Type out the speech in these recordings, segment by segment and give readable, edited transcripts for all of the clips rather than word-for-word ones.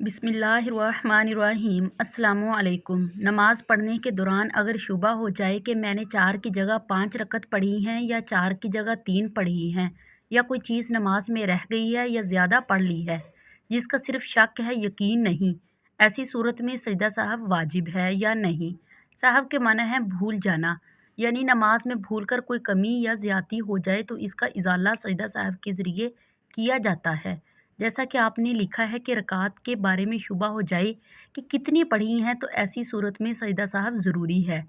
بسم اللہ الرحمن الرحیم۔ السلام علیکم۔ نماز پڑھنے کے دوران اگر شبہ ہو جائے کہ میں نے 4 کی جگہ 5 رکعت پڑھی ہیں یا 4 کی جگہ 3 پڑھی ہیں یا کوئی چیز نماز میں رہ گئی ہے یا زیادہ پڑھ لی ہے جس کا صرف شک ہے، یقین نہیں، ایسی صورت میں سجدہ سہو واجب ہے یا نہیں؟ سہو کے معنی ہے بھول جانا، یعنی نماز میں بھول کر کوئی کمی یا زیادتی ہو جائے تو اس کا ازالہ سجدہ سہو کے ذریعے کیا جاتا ہے۔ جیسا کہ آپ نے لکھا ہے کہ رکعات کے بارے میں شبہ ہو جائے کہ کتنی پڑھی ہیں تو ایسی صورت میں سجدہ سہو ضروری ہے۔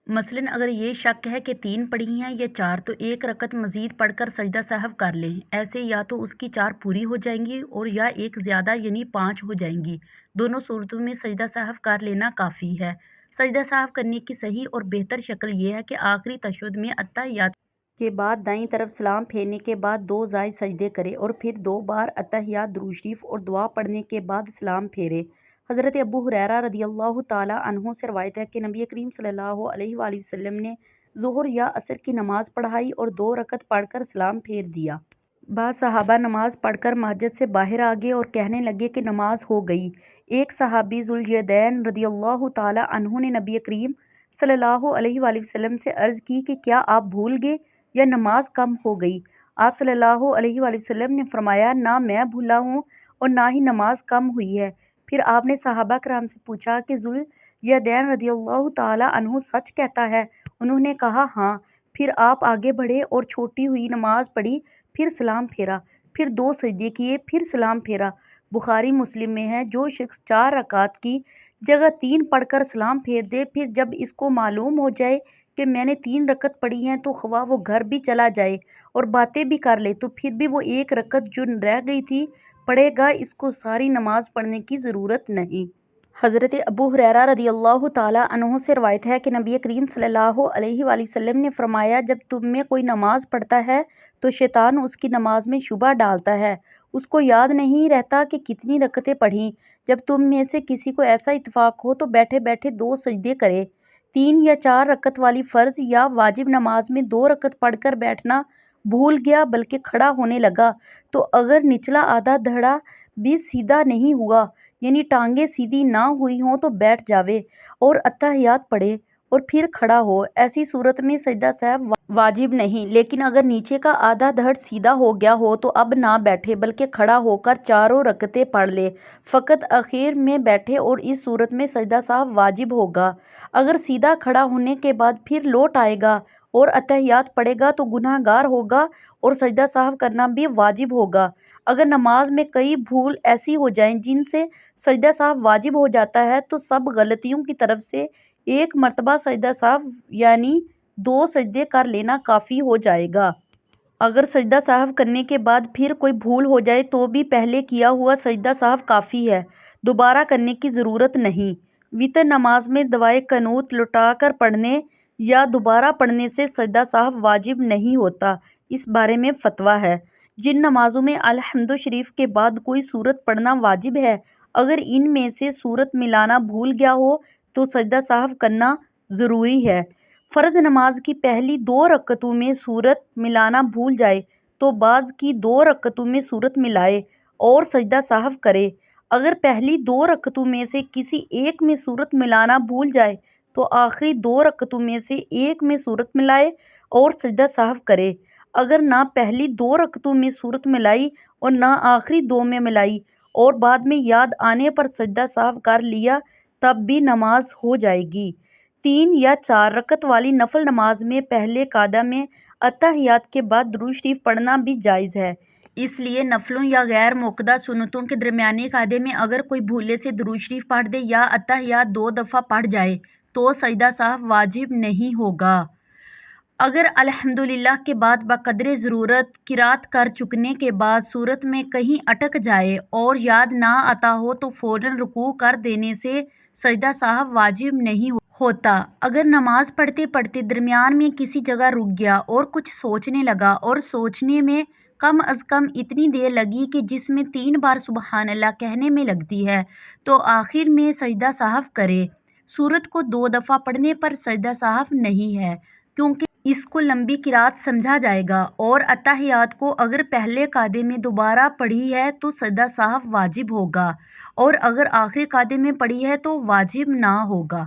مثلاً اگر یہ شک ہے کہ 3 پڑھی ہیں یا 4 تو 1 رکعت مزید پڑھ کر سجدہ سہو کر لیں۔ ایسے یا تو اس کی 4 پوری ہو جائیں گی اور یا ایک زیادہ یعنی 5 ہو جائیں گی۔ دونوں صورتوں میں سجدہ سہو کر لینا کافی ہے۔ سجدہ سہو کرنے کی صحیح اور بہتر شکل یہ ہے کہ آخری تشہد میں اتحیات کے بعد دائیں طرف سلام پھیرنے کے بعد 2 زائد سجدے کرے اور پھر 2 بار اتحیات، درود شریف اور دعا پڑھنے کے بعد سلام پھیرے۔ حضرت ابو ہریرہ رضی اللہ تعالیٰ عنہ سے روایت ہے کہ نبی کریم صلی اللہ علیہ وآلہ وسلم نے ظہر یا عصر کی نماز پڑھائی اور 2 رکعت پڑھ کر سلام پھیر دیا۔ بعض صحابہ نماز پڑھ کر مسجد سے باہر آ گئے اور کہنے لگے کہ نماز ہو گئی۔ ایک صحابی ذوالیدین رضی اللہ تعالیٰ عنہ نے نبی کریم صلی اللہ علیہ وآلہ وسلم سے عرض کی کہ کیا آپ بھول گئے یا نماز کم ہو گئی؟ آپ صلی اللہ علیہ وآلہ وسلم نے فرمایا، نہ میں بھولا ہوں اور نہ ہی نماز کم ہوئی ہے۔ پھر آپ نے صحابہ کرام سے پوچھا کہ ذوالیدین رضی اللہ تعالیٰ عنہ سچ کہتا ہے؟ انہوں نے کہا ہاں۔ پھر آپ آگے بڑھے اور چھوٹی ہوئی نماز پڑھی، پھر سلام پھیرا، پھر 2 سجدے کیے، پھر سلام پھیرا۔ بخاری مسلم میں ہے، جو شخص 4 رکعات کی جگہ 3 پڑھ کر سلام پھیر دے، پھر جب اس کو معلوم ہو جائے کہ میں نے 3 رکعت پڑھی ہیں تو خواہ وہ گھر بھی چلا جائے اور باتیں بھی کر لے تو پھر بھی وہ 1 رکعت جو رہ گئی تھی پڑھے گا، اس کو ساری نماز پڑھنے کی ضرورت نہیں۔ حضرت ابو ہریرہ رضی اللہ تعالیٰ عنہ سے روایت ہے کہ نبی کریم صلی اللہ علیہ وآلہ وسلم نے فرمایا، جب تم میں کوئی نماز پڑھتا ہے تو شیطان اس کی نماز میں شبہ ڈالتا ہے، اس کو یاد نہیں رہتا کہ کتنی رکعتیں پڑھیں۔ جب تم میں سے کسی کو ایسا اتفاق ہو تو بیٹھے بیٹھے 2 سجدے کرے۔ 3 یا 4 رکعت والی فرض یا واجب نماز میں 2 رکعت پڑھ کر بیٹھنا بھول گیا بلکہ کھڑا ہونے لگا تو اگر نچلا آدھا دھڑا بھی سیدھا نہیں ہوا، یعنی ٹانگیں سیدھی نہ ہوئی ہوں تو بیٹھ جاوے اور اتحیات پڑھے اور پھر کھڑا ہو۔ ایسی صورت میں سجدہ سہو واجب نہیں، لیکن اگر نیچے کا آدھا دھڑ سیدھا ہو گیا ہو تو اب نہ بیٹھے بلکہ کھڑا ہو کر 4 رکعتیں پڑھ لے۔ فقط اخیر میں بیٹھے اور اس صورت میں سجدہ سہو واجب ہوگا۔ اگر سیدھا کھڑا ہونے کے بعد پھر لوٹ آئے گا اور اتحیات پڑھے گا تو گناہ گار ہوگا اور سجدہ سہو کرنا بھی واجب ہوگا۔ اگر نماز میں کئی بھول ایسی ہو جائیں جن سے سجدہ سہو واجب ہو جاتا ہے تو سب غلطیوں کی طرف سے ایک مرتبہ سجدہ سہو یعنی 2 سجدے کر لینا کافی ہو جائے گا۔ اگر سجدہ سہو کرنے کے بعد پھر کوئی بھول ہو جائے تو بھی پہلے کیا ہوا سجدہ سہو کافی ہے، دوبارہ کرنے کی ضرورت نہیں۔ وتر نماز میں دعائے قنوت لوٹا کر پڑھنے یا دوبارہ پڑھنے سے سجدہ سہو واجب نہیں ہوتا، اس بارے میں فتویٰ ہے۔ جن نمازوں میں الحمد شریف کے بعد کوئی سورت پڑھنا واجب ہے، اگر ان میں سے سورت ملانا بھول گیا ہو تو سجدہ سہو کرنا ضروری ہے۔ فرض نماز کی پہلی 2 رکعتوں میں سورت ملانا بھول جائے تو بعد کی 2 رکعتوں میں سورت ملائے اور سجدہ سہو کرے۔ اگر پہلی 2 رکعتوں میں سے کسی ایک میں سورت ملانا بھول جائے تو آخری 2 رکعتوں میں سے ایک میں سورت ملائے اور سجدہ سہو کرے۔ اگر نہ پہلی 2 رکعتوں میں سورت ملائی اور نہ آخری 2 میں ملائی اور بعد میں یاد آنے پر سجدہ سہو کر لیا تب بھی نماز ہو جائے گی۔ 3 یا 4 رکعت والی نفل نماز میں پہلے قعدہ میں اتحیات کے بعد درود شریف پڑھنا بھی جائز ہے۔ اس لیے نفلوں یا غیر مؤکدہ سنتوں کے درمیانی قعدے میں اگر کوئی بھولے سے درود شریف پڑھ دے یا اتحیات 2 دفعہ پڑھ جائے تو سجدہ سہو واجب نہیں ہوگا۔ اگر الحمدللہ کے بعد بقدر ضرورت قرات کر چکنے کے بعد صورت میں کہیں اٹک جائے اور یاد نہ آتا ہو تو فوراً رکوع کر دینے سے سجدہ سہو واجب نہیں ہوتا۔ اگر نماز پڑھتے پڑھتے درمیان میں کسی جگہ رک گیا اور کچھ سوچنے لگا اور سوچنے میں کم از کم اتنی دیر لگی کہ جس میں 3 بار سبحان اللہ کہنے میں لگتی ہے تو آخر میں سجدہ سہو کرے۔ سورت کو 2 دفعہ پڑھنے پر سجدہ سہو نہیں ہے، کیونکہ اس کو لمبی قرات سمجھا جائے گا، اور اتحیات کو اگر پہلے قاعدے میں دوبارہ پڑھی ہے تو سجدہ سہو واجب ہوگا، اور اگر آخری قاعدے میں پڑھی ہے تو واجب نہ ہوگا۔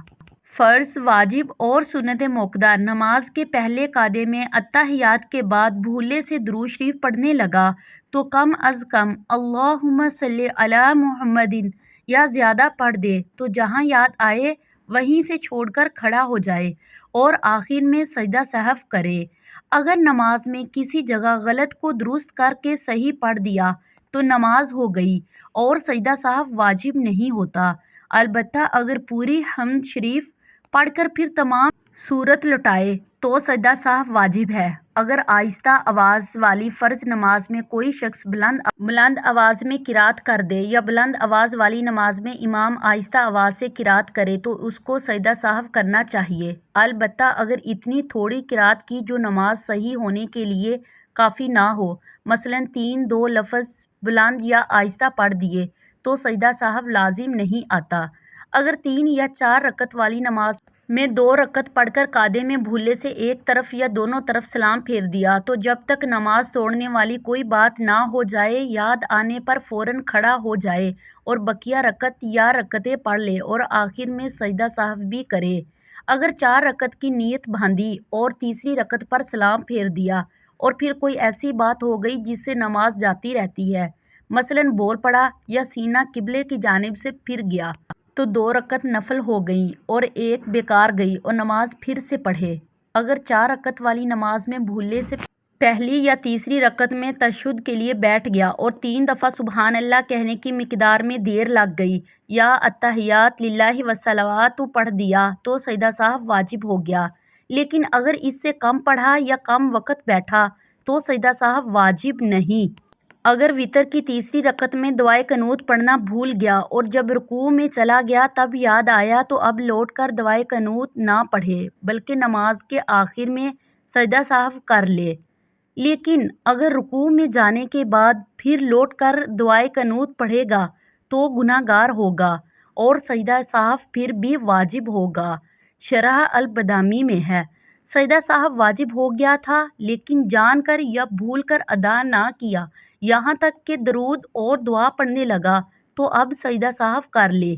فرض، واجب اور سنت موقدہ نماز کے پہلے قاعدے میں اتحیات کے بعد بھولے سے درود شریف پڑھنے لگا تو کم از کم اللہم صلی علی محمد یا زیادہ پڑھ دے، تو جہاں یاد آئے وہیں سے چھوڑ کر کھڑا ہو جائے اور آخر میں سجدہ سہو کرے۔ اگر نماز میں کسی جگہ غلط کو درست کر کے صحیح پڑھ دیا تو نماز ہو گئی اور سجدہ سہو واجب نہیں ہوتا، البتہ اگر پوری حمد شریف پڑھ کر پھر تمام سورت لوٹائے تو سجدہ سہو واجب ہے۔ اگر آہستہ آواز والی فرض نماز میں کوئی شخص بلند آواز میں قرات کر دے یا بلند آواز والی نماز میں امام آہستہ آواز سے قرات کرے تو اس کو سجدہ سہو کرنا چاہیے، البتہ اگر اتنی تھوڑی قرات کی جو نماز صحیح ہونے کے لیے کافی نہ ہو، مثلاً 3-2 لفظ بلند یا آہستہ پڑھ دیے، تو سجدہ سہو لازم نہیں آتا۔ اگر 3 یا 4 رکعت والی نماز میں 2 رکعت پڑھ کر قاعدے میں بھولے سے ایک طرف یا دونوں طرف سلام پھیر دیا تو جب تک نماز توڑنے والی کوئی بات نہ ہو جائے یاد آنے پر فوراً کھڑا ہو جائے اور بقیہ رکعت یا رکعتیں پڑھ لے اور آخر میں سجدہ سہو بھی کرے۔ اگر 4 رکعت کی نیت باندھی اور تیسری رکعت پر سلام پھیر دیا اور پھر کوئی ایسی بات ہو گئی جس سے نماز جاتی رہتی ہے، مثلاً بول پڑا یا سینہ قبلے کی جانب سے پھر گیا، تو 2 رکعت نفل ہو گئیں اور ایک بیکار گئی اور نماز پھر سے پڑھے۔ اگر 4 رکعت والی نماز میں بھولے سے پہلی یا تیسری رکعت میں تشہد کے لیے بیٹھ گیا اور 3 دفعہ سبحان اللہ کہنے کی مقدار میں دیر لگ گئی یا التحیات للہ والصلوات پڑھ دیا تو سجدہ سہو واجب ہو گیا، لیکن اگر اس سے کم پڑھا یا کم وقت بیٹھا تو سجدہ سہو واجب نہیں۔ اگر وتر کی تیسری رکعت میں دعائے قنوت پڑھنا بھول گیا اور جب رکوع میں چلا گیا تب یاد آیا تو اب لوٹ کر دعائے قنوت نہ پڑھے بلکہ نماز کے آخر میں سجدہ سہو کر لے، لیکن اگر رکوع میں جانے کے بعد پھر لوٹ کر دعائے قنوت پڑھے گا تو گناہ گار ہوگا اور سجدہ سہو پھر بھی واجب ہوگا۔ شرح البدامی میں ہے، سجدہ سہو واجب ہو گیا تھا لیکن جان کر یا بھول کر ادا نہ کیا، یہاں تک کہ درود اور دعا پڑھنے لگا تو اب سجدہ سہو کر لے،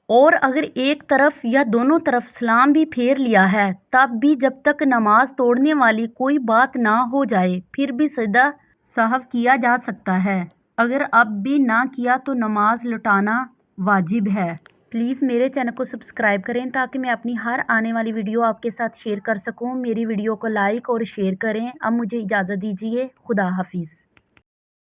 اور اگر ایک طرف یا دونوں طرف سلام بھی پھیر لیا ہے تب بھی جب تک نماز توڑنے والی کوئی بات نہ ہو جائے پھر بھی سجدہ سہو کیا جا سکتا ہے۔ اگر اب بھی نہ کیا تو نماز لوٹانا واجب ہے۔ پلیز میرے چینل کو سبسکرائب کریں تاکہ میں اپنی ہر آنے والی ویڈیو آپ کے ساتھ شیئر کر سکوں۔ میری ویڈیو کو لائک اور شیئر کریں۔ اب مجھے اجازت دیجیے، خدا حافظ۔